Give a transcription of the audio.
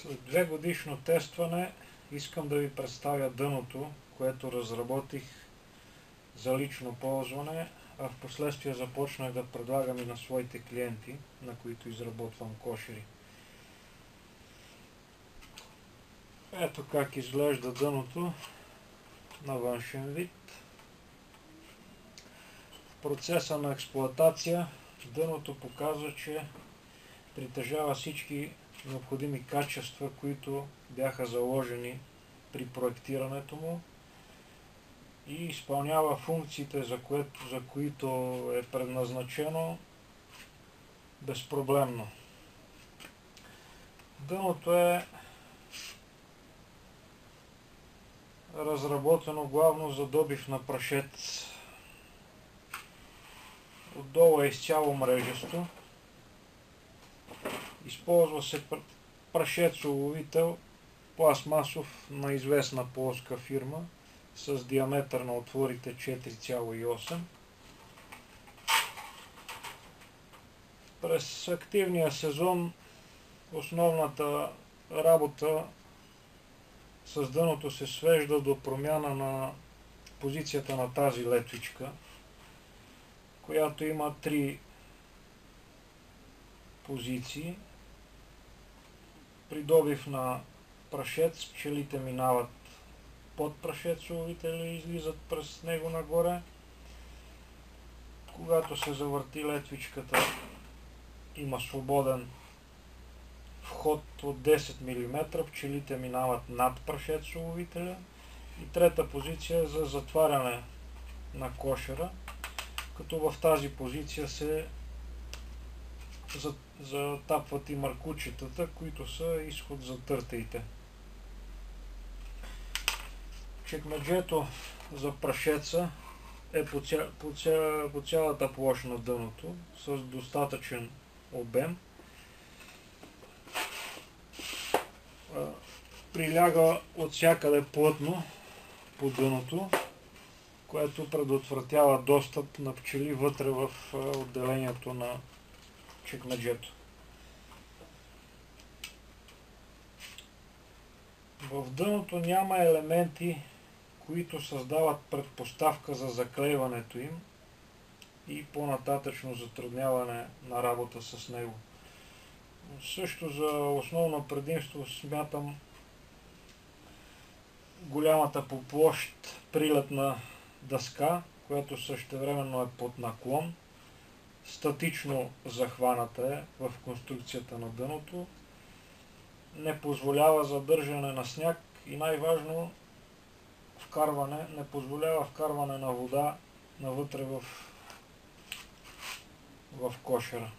След 2-годишно тестване искам да ви представя дъното, което разработих за лично ползване, а в последствие започнах да предлагам и на своите клиенти, на които изработвам кошери. Ето как изглежда дъното на външен вид. В процеса на експлоатация дъното показва, че притежава всички необходими качества, които бяха заложени при проектирането му и изпълнява функциите, за които е предназначено, безпроблемно. Дъното е разработено главно за добив на прашец. Отдолу е изцяло мрежесто. Използва се прашец-уловител пластмасов на известна полска фирма с диаметър на отворите 4,8. През активния сезон основната работа с дъното се свежда до промяна на позицията на тази летвичка, която има 3 позиции. При добив на прашец пчелите минават под прашец-уловителя и излизат през него нагоре. Когато се завърти летвичката, има свободен вход от 10 мм, пчелите минават над прашец-уловителя. И трета позиция е за затваряне на кошера, като в тази позиция се затапват и маркучетата, които са изход за търтеите. Чекмеджето за прашеца е по цялата площ на дъното с достатъчен обем. Приляга от всякъде плътно по дъното, което предотвратява достъп на пчели вътре в отделението на чекмеджето. В дъното няма елементи, които създават предпоставка за заклейването им и по-нататъчно затрудняване на работа с него. Също за основно предимство смятам голямата по площ прилетна дъска, която същевременно е под наклон, статично захваната е в конструкцията на дъното, не позволява задържане на сняг и най-важно не позволява вкарване на вода навътре в кошера.